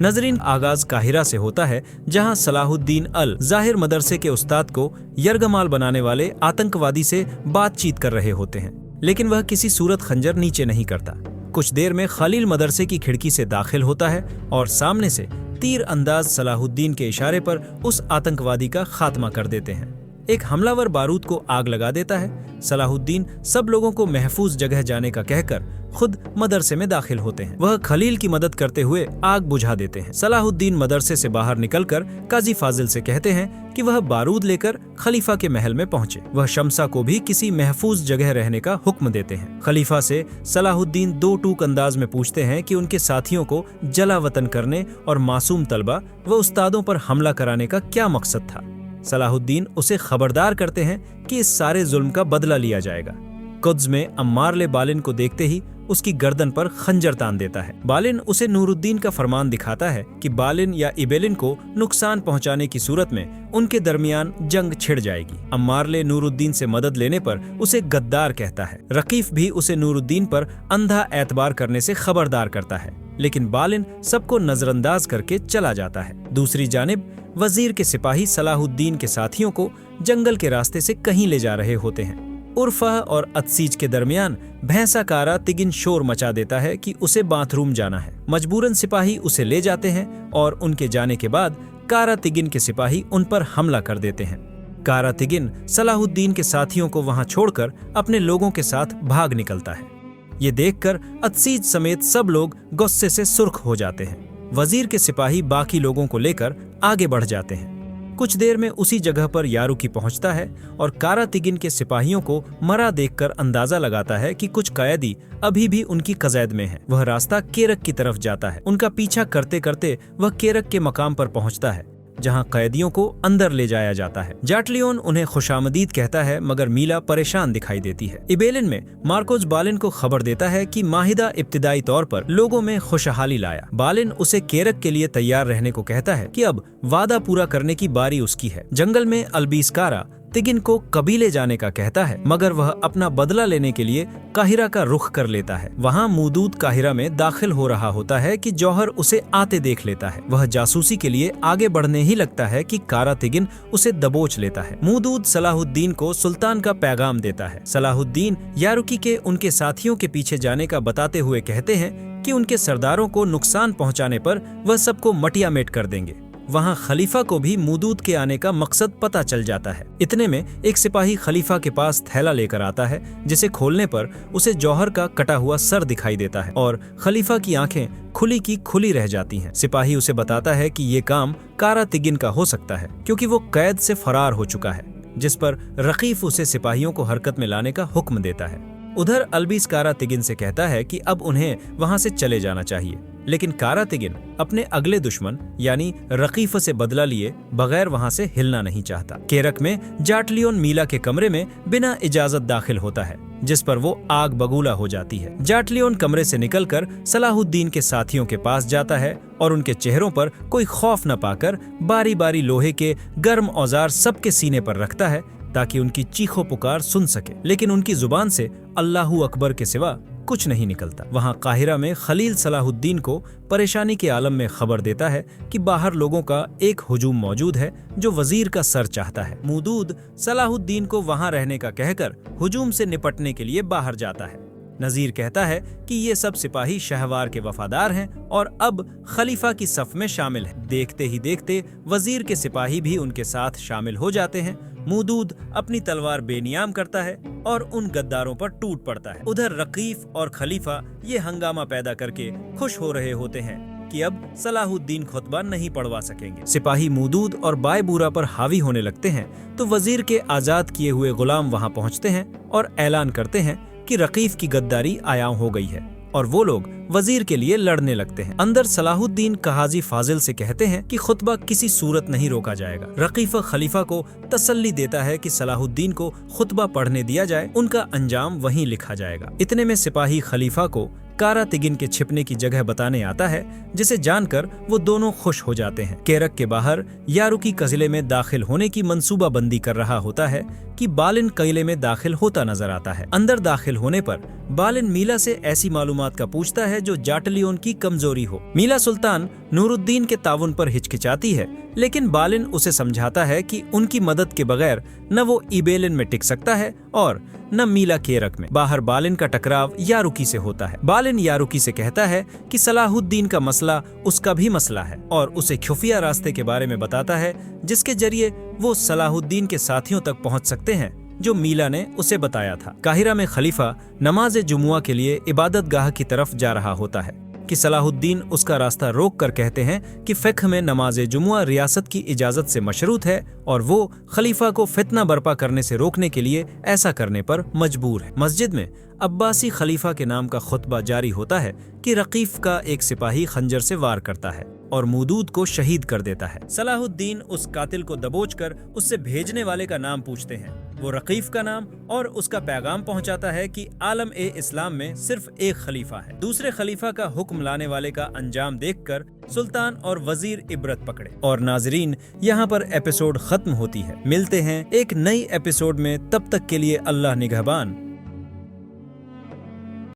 नजरीन, आगाज काहिरा से होता है, जहां सलाहुद्दीन अल जाहिर मदरसे के उस्ताद को यरगमाल बनाने वाले आतंकवादी से बातचीत कर रहे होते हैं, लेकिन वह किसी सूरत खंजर नीचे नहीं करता। कुछ देर में खलील मदरसे की खिड़की से दाखिल होता है और सामने से तीर अंदाज सलाहुद्दीन के इशारे पर उस आतंकवादी का खात्मा कर देते हैं। एक हमलावर बारूद को आग लगा देता है। सलाहुद्दीन सब लोगों को महफूज जगह जाने का कहकर खुद मदरसे में दाखिल होते हैं। वह खलील की मदद करते हुए आग बुझा देते हैं। सलाहुद्दीन मदरसे से बाहर निकलकर काजी फाजिल से कहते हैं कि वह बारूद लेकर खलीफा के महल में पहुंचे। वह शमसा को भी किसी महफूज जगह रहने का हुक्म देते हैं। खलीफा से सलाहुद्दीन दो टूक अंदाज में पूछते हैं कि उनके साथियों को जला वतन करने और मासूम तलबा व उस्तादों पर हमला कराने का क्या मकसद था। सलाहुद्दीन उसे खबरदार करते हैं कि इस सारे जुल्म का बदला लिया जाएगा। कुद्स में अम्मार बालिन को देखते ही उसकी गर्दन पर खंजर तान देता है। बालिन उसे नूरुद्दीन का फरमान दिखाता है कि बालिन या इबेलिन को नुकसान पहुंचाने की सूरत में उनके दरमियान जंग छिड़ जाएगी। अम्मारले नूरुद्दीन से मदद लेने पर उसे गद्दार कहता है। रकीफ भी उसे नूरुद्दीन पर अंधा एतबार करने से खबरदार करता है, लेकिन बालिन सबको नजरअंदाज करके चला जाता है। दूसरी जानिब वजीर के सिपाही सलाहुद्दीन के साथियों को जंगल के रास्ते से कहीं ले जा रहे होते हैं। उर्फा और अतसीज के दरमियान भैंसा कारा तिगिन शोर मचा देता है कि उसे बाथरूम जाना है। मजबूरन सिपाही उसे ले जाते हैं और उनके जाने के बाद कारा तिगिन के सिपाही उन पर हमला कर देते हैं। कारा तिगिन सलाहुद्दीन के साथियों को वहां छोड़कर अपने लोगों के साथ भाग निकलता है। ये देखकर अतसीज समेत सब लोग गुस्से से सुर्ख हो जाते हैं। वजीर के सिपाही बाकी लोगों को लेकर आगे बढ़ जाते हैं। कुछ देर में उसी जगह पर यारुकी पहुंचता है और कारा तिगिन के सिपाहियों को मरा देखकर अंदाजा लगाता है कि कुछ कैदी अभी भी उनकी कजैद में हैं। वह रास्ता केरक की तरफ जाता है। उनका पीछा करते करते वह केरक के मकाम पर पहुंचता है, जहां कैदियों को अंदर ले जाया जाता है। जाटलियोन उन्हें खुशामदीद कहता है, मगर मीला परेशान दिखाई देती है। इबेलिन में मार्कोस बालिन को खबर देता है कि माहिदा इब्तिदाई तौर पर लोगों में खुशहाली लाया। बालिन उसे केरक के लिए तैयार रहने को कहता है कि अब वादा पूरा करने की बारी उसकी है। जंगल में अल्बीसकारा तिगिन को कबीले जाने का कहता है, मगर वह अपना बदला लेने के लिए काहिरा का रुख कर लेता है। वहाँ मूदूद काहिरा में दाखिल हो रहा होता है कि जौहर उसे आते देख लेता है। वह जासूसी के लिए आगे बढ़ने ही लगता है कि कारा तिगिन उसे दबोच लेता है। मूदूद सलाहुद्दीन को सुल्तान का पैगाम देता है। सलाहुद्दीन यारुकी के उनके साथियों के पीछे जाने का बताते हुए कहते हैं कि उनके सरदारों को नुकसान पहुँचाने पर वह सबको मटियामेट कर देंगे। वहाँ खलीफा को भी मूदूद के आने का मकसद पता चल जाता है। इतने में एक सिपाही खलीफा के पास थैला लेकर आता है, जिसे खोलने पर उसे जौहर का कटा हुआ सर दिखाई देता है और खलीफा की आंखें खुली की खुली रह जाती हैं। सिपाही उसे बताता है कि ये काम कारा तिगिन का हो सकता है, क्योंकि वो कैद से फरार हो चुका है, जिस पर रकीफ उसे सिपाहियों को हरकत में लाने का हुक्म देता है। उधर अल्बीस कारा तिगिन से कहता है कि अब उन्हें वहां से चले जाना चाहिए, लेकिन कारा तिगिन अपने अगले दुश्मन यानी रकीफ से बदला लिए बगैर वहां से हिलना नहीं चाहता। केरक में जाटलियोन मीला के कमरे में बिना इजाजत दाखिल होता है, जिस पर वो आग बगूला हो जाती है। जाटलियोन कमरे से निकलकर सलाहुद्दीन के साथियों के पास जाता है और उनके चेहरों पर कोई खौफ न पाकर बारी बारी लोहे के गर्म औजार सबके सीने पर रखता है, ताकि उनकी चीखों पुकार सुन सके, लेकिन उनकी जुबान से अल्लाहू अकबर के सिवा कुछ नहीं निकलता। वहाँ काहिरा में खलील सलाहुद्दीन को परेशानी के आलम में खबर देता है कि बाहर लोगों का एक हुजूम मौजूद है जो वजीर का सर चाहता है। मूदूद सलाहुद्दीन को वहाँ रहने का कहकर हुजूम से निपटने के लिए बाहर जाता है। नजीर कहता है कि ये सब सिपाही शहवार के वफादार हैं और अब खलीफा की सफ में शामिल हैं। देखते ही देखते वजीर के सिपाही भी उनके साथ शामिल हो जाते हैं। मूदूद अपनी तलवार बेनियाम करता है और उन गद्दारों पर टूट पड़ता है। उधर रकीफ और खलीफा ये हंगामा पैदा करके खुश हो रहे होते हैं कि अब सलाहुद्दीन खुतबा नहीं पढ़वा सकेंगे। सिपाही मूदूद और बायबूरा पर हावी होने लगते हैं तो वजीर के आजाद किए हुए गुलाम वहां पहुंचते हैं और ऐलान करते हैं कि रकीफ की गद्दारी आयां हो गई है और वो लोग वजीर के लिए लड़ने लगते हैं। अंदर सलाहुद्दीन कहाजी फाजिल से कहते हैं कि खुतबा किसी सूरत नहीं रोका जाएगा। रकीफ खलीफा को तसल्ली देता है कि सलाहुद्दीन को खुतबा पढ़ने दिया जाए, उनका अंजाम वहीं लिखा जाएगा। इतने में सिपाही खलीफा को कारा तिगिन के छिपने की जगह बताने आता है, जिसे जानकर वो दोनों खुश हो जाते हैं। केरक के बाहर यारुकी कजिले में दाखिल होने की मंसूबा बंदी कर रहा होता है कि बालिन किले में दाखिल होता नजर आता है। अंदर दाखिल होने पर बालिन मीला से ऐसी मालूमात का पूछता है जो जाटलियोन की कमजोरी हो। मीला सुल्तान नूरुद्दीन के ताउन पर हिचकिचाती है, लेकिन बालिन उसे समझाता है कि उनकी मदद के बगैर न वो इबेलिन में टिक सकता है और न मीला केरक में। बाहर बालिन का टकराव यारुकी से होता है। बालिन यारुकी से कहता है कि सलाहुद्दीन का मसला उसका भी मसला है और उसे खुफिया रास्ते के बारे में बताता है जिसके जरिए वो सलाहुद्दीन के साथियों तक पहुंच सकते हैं जो मीला ने उसे बताया था। काहिरा में खलीफा नमाज जुमुआ के लिए इबादत गाह की तरफ जा रहा होता है कि सलाहुद्दीन उसका रास्ता रोक कर कहते हैं कि फिक्ह में नमाज जुमुआ रियासत की इजाजत से मशरूत है और वो खलीफा को फितना बर्पा करने से रोकने के लिए ऐसा करने पर मजबूर है। मस्जिद में अब्बासी खलीफा के नाम का खुतबा जारी होता है कि रकीफ का एक सिपाही खंजर से वार करता है और मौदूद को शहीद कर देता है। सलाहुद्दीन उस कातिल को दबोचकर उससे भेजने वाले का नाम पूछते हैं। वो रकीफ का नाम और उसका पैगाम पहुंचाता है कि आलम ए इस्लाम में सिर्फ एक खलीफा है। दूसरे खलीफा का हुक्म लाने वाले का अंजाम देखकर सुल्तान और वजीर इबरत पकड़े। और नाजरीन, यहाँ पर एपिसोड खत्म होती है। मिलते हैं एक नई एपिसोड में, तब तक के लिए अल्लाह निगहबान।